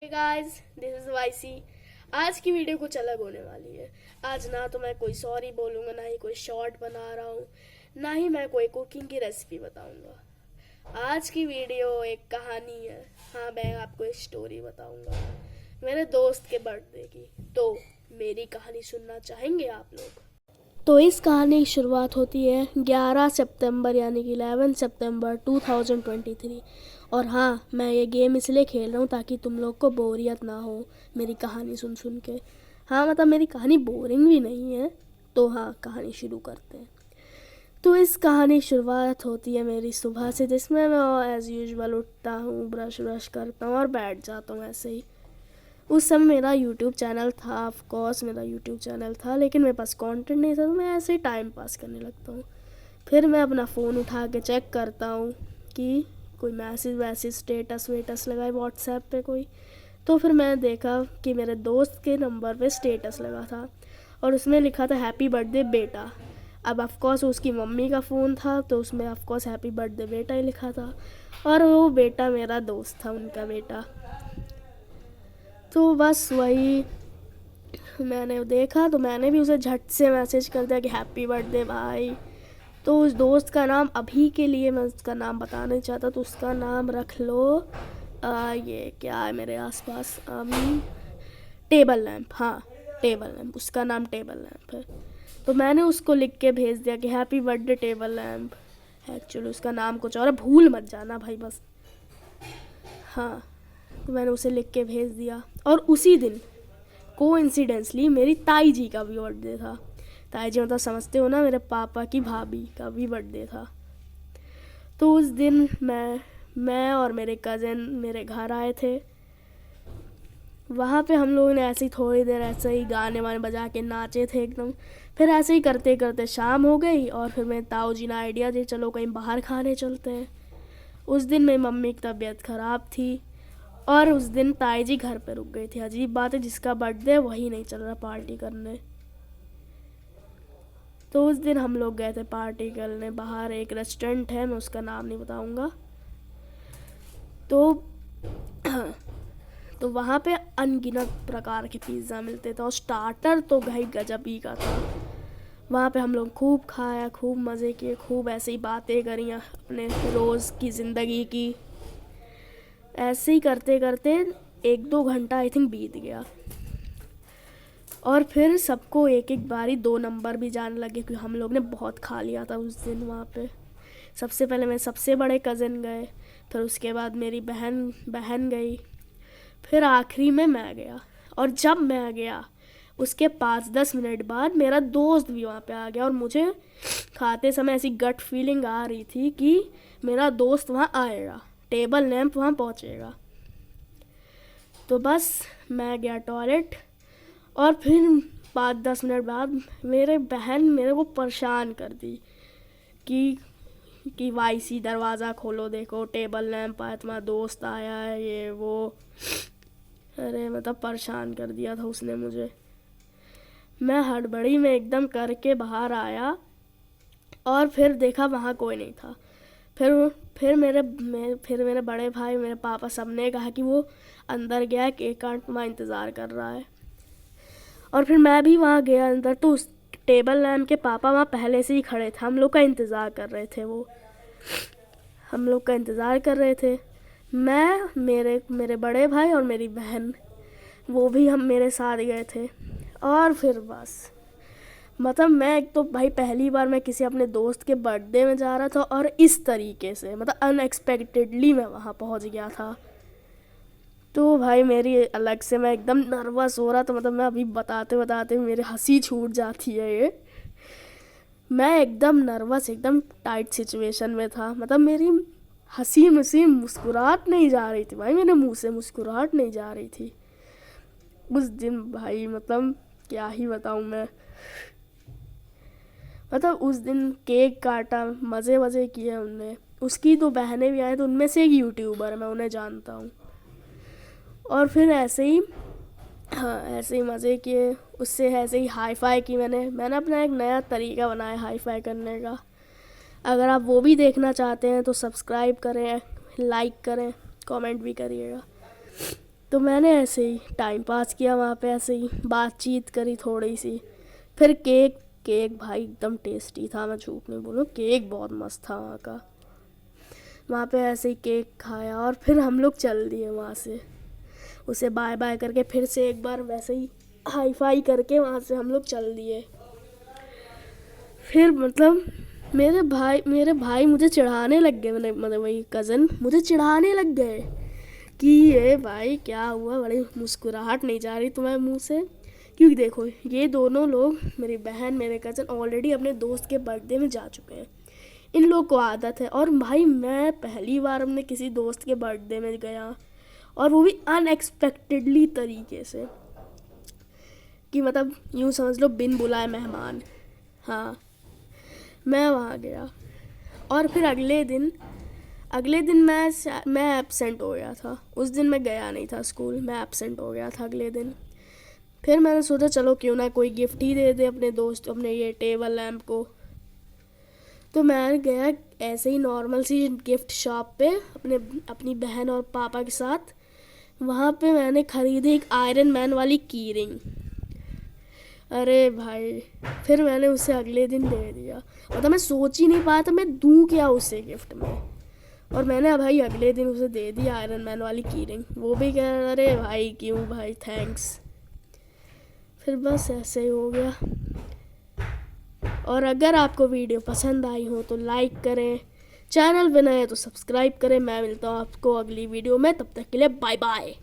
Hey guys, this is YC. आज की video कुछ अलग होने वाली है। आज ना तो मैं कोई सॉरी बोलूँगा, ना ही कोई शॉर्ट बना रहा हूँ, ना ही मैं कोई कुकिंग की रेसिपी बताऊँगा। आज की वीडियो एक कहानी है। हाँ, मैं आपको एक स्टोरी बताऊँगा मेरे दोस्त के बर्थडे की। तो मेरी कहानी सुनना चाहेंगे आप लोग? तो इस कहानी की शुरुआत होती है 11 सितंबर यानी कि 11 सितंबर 2023। और हाँ, मैं ये गेम इसलिए खेल रहा हूँ ताकि तुम लोग को बोरियत ना हो मेरी कहानी सुन सुन के। हाँ, मतलब मेरी कहानी बोरिंग भी नहीं है। तो हाँ, कहानी शुरू करते हैं। तो इस कहानी की शुरुआत होती है मेरी सुबह से, जिसमें मैं एज़ यूजुअल उठता हूँ, ब्रश व्रश करता हूँ और बैठ जाता हूँ ऐसे ही। उस समय मेरा यूट्यूब चैनल था, ऑफ कोर्स मेरा यूट्यूब चैनल था, लेकिन मेरे पास कंटेंट नहीं था, तो मैं ऐसे ही टाइम पास करने लगता हूँ। फिर मैं अपना फ़ोन उठा के चेक करता हूँ कि कोई मैसेज वैसेज स्टेटस वेटस लगाए व्हाट्सएप पे कोई। तो फिर मैंने देखा कि मेरे दोस्त के नंबर पे स्टेटस लगा था और उसमें लिखा था हैप्पी बर्थडे बेटा। अब ऑफकोर्स उसकी मम्मी का फ़ोन था, तो उसमें ऑफकोर्स हैप्पी बर्थडे बेटा ही लिखा था। और वो बेटा मेरा दोस्त था, उनका बेटा। तो बस वही मैंने देखा, तो मैंने भी उसे झट से मैसेज कर दिया कि हैप्पी बर्थडे भाई। तो उस दोस्त का नाम, अभी के लिए मैं उसका नाम बताना नहीं चाहता, तो उसका नाम रख लो ये क्या है मेरे आसपास, टेबल लैम्प। हाँ, टेबल लैम्प, उसका नाम टेबल लैम्प है। तो मैंने उसको लिख के भेज दिया कि happy birthday table lamp. Actually उसका नाम कुछ और है, भूल मत जाना भाई बस। हाँ, तो मैंने उसे लिख के भेज दिया। और उसी दिन कोइंसिडेंसली मेरी ताई जी का भी बर्थडे था। ताई जी मतलब समझते हो ना, मेरे पापा की भाभी का भी बर्थडे था। तो उस दिन मैं और मेरे कज़न मेरे घर आए थे। वहाँ पे हम लोगों ने ऐसे ही थोड़ी देर ऐसे ही गाने वाने बजा के नाचे थे एकदम। फिर ऐसे ही करते करते शाम हो गई और फिर मेरे ताऊ जी ने आइडिया दी चलो कहीं बाहर खाने चलते हैं। उस दिन मेरी मम्मी की तबीयत ख़राब थी और उस दिन ताई जी घर पे रुक गई थी। अजीब बात है, जिसका बर्थडे वही नहीं चल रहा पार्टी करने। तो उस दिन हम लोग गए थे पार्टी करने बाहर, एक रेस्टोरेंट है, मैं उसका नाम नहीं बताऊंगा। तो तो वहाँ पे अनगिनत प्रकार के पिज़्ज़ा मिलते थे और स्टार्टर तो भाई गजब ही का था। वहाँ पे हम लोग खूब खाया, खूब मज़े किए, खूब ऐसे ही बातें करी अपने रोज़ की ज़िंदगी की। ऐसे ही करते करते 1-2 घंटा आई थिंक बीत गया। और फिर सबको एक एक बारी 2 नंबर भी जाने लगे, क्योंकि हम लोग ने बहुत खा लिया था उस दिन वहाँ पे। सबसे पहले मेरे सबसे बड़े कज़न गए, फिर उसके बाद मेरी बहन गई, फिर आखिरी में मैं गया। और जब मैं गया उसके 5-10 मिनट बाद मेरा दोस्त भी वहाँ पे आ गया, और मुझे खाते समय ऐसी गट फीलिंग आ रही थी कि मेरा दोस्त वहाँ आएगा, टेबल लैंप वहाँ पहुँचेगा। तो बस मैं गया टॉयलेट, और फिर 5-10 मिनट बाद मेरे बहन मेरे को परेशान कर दी कि वाईसी दरवाज़ा खोलो, देखो टेबल लैंप आया, तुम्हारा दोस्त आया है, ये वो। अरे मतलब परेशान कर दिया था उसने मुझे। मैं हड़बड़ी में एकदम करके बाहर आया और फिर देखा वहाँ कोई नहीं था। फिर मेरे बड़े भाई, मेरे पापा, सब ने कहा कि वो अंदर गया है, केक काटना इंतज़ार कर रहा है। और फिर मैं भी वहाँ गया अंदर, तो उस टेबल लैम्प के पापा वहाँ पहले से ही खड़े थे, हम लोग का इंतज़ार कर रहे थे। वो हम लोग का इंतज़ार कर रहे थे। मैं, मेरे बड़े भाई और मेरी बहन, वो भी हम मेरे साथ गए थे। और फिर बस मतलब मैं, एक तो भाई पहली बार मैं किसी अपने दोस्त के बर्थडे में जा रहा था, और इस तरीके से मतलब अनएक्सपेक्टेडली मैं वहाँ पहुँच गया था। तो भाई मेरी अलग से मैं एकदम नर्वस हो रहा था, मतलब मैं अभी बताते बताते मेरी हंसी छूट जाती है ये। मैं एकदम नर्वस, एकदम टाइट सिचुएशन में था, मतलब मेरी हंसी मुसी मुस्कुराहट नहीं जा रही थी भाई, मेरे मुंह से मुस्कुराहट नहीं जा रही थी उस दिन भाई। मतलब क्या ही बताऊँ मैं। मतलब उस दिन केक काटा, मज़े वज़े किए उनने। उसकी दो बहनें भी आई, तो उनमें से एक यूट्यूबर है, मैं उन्हें जानता हूँ। और फिर ऐसे ही, हाँ ऐसे ही मज़े किए, उससे ऐसे ही हाई फाई की। मैंने अपना एक नया तरीका बनाया हाई फाई करने का। अगर आप वो भी देखना चाहते हैं तो सब्सक्राइब करें, लाइक करें, कमेंट भी करिएगा। तो मैंने ऐसे ही टाइम पास किया वहाँ पे, ऐसे ही बातचीत करी थोड़ी सी। फिर केक केक भाई एकदम टेस्टी था, मैं झूठ नहीं बोलूँ, केक बहुत मस्त था वहाँ का। वहाँ पे ऐसे ही केक खाया और फिर हम लोग चल दिए वहाँ से, उसे बाय बाय करके फिर से एक बार वैसे ही हाई फाई करके वहाँ से हम लोग चल दिए। फिर मतलब मेरे भाई मुझे चिढ़ाने लग गए, मतलब वही कज़न मुझे चिढ़ाने लग गए कि ये भाई क्या हुआ, बड़ी मुस्कुराहट नहीं जा रही तुम्हारे मुंह से। क्योंकि देखो ये दोनों लोग, मेरी बहन मेरे कज़न, ऑलरेडी अपने दोस्त के बर्थडे में जा चुके हैं। इन लोग को आदत है, और भाई मैं पहली बार अपने किसी दोस्त के बर्थडे में गया, और वो भी अनएक्सपेक्टेडली तरीके से, कि मतलब यूँ समझ लो बिन बुलाए मेहमान। हाँ, मैं वहाँ गया और फिर अगले दिन मैं एब्सेंट हो गया था। उस दिन मैं गया नहीं था स्कूल, मैं एब्सेंट हो गया था अगले दिन। फिर मैंने सोचा चलो क्यों ना कोई गिफ्ट ही दे दे अपने दोस्त, अपने ये टेबल लैम्प को। तो मैं गया ऐसे ही नॉर्मल सी गिफ्ट शॉप पे अपनी बहन और पापा के साथ। वहाँ पे मैंने खरीदी एक आयरन मैन वाली की रिंग। अरे भाई, फिर मैंने उसे अगले दिन दे दिया। मतलब मैं सोच ही नहीं पाया था मैं दूँ क्या उसे गिफ्ट में, और मैंने भाई अगले दिन उसे दे दी आयरन मैन वाली की रिंग। वो भी कह रहा अरे भाई क्यों भाई, थैंक्स। फिर बस ऐसे ही हो गया। और अगर आपको वीडियो पसंद आई हो तो लाइक करें, चैनल पे नए हैं तो सब्सक्राइब करें। मैं मिलता हूँ आपको अगली वीडियो में, तब तक के लिए बाय बाय।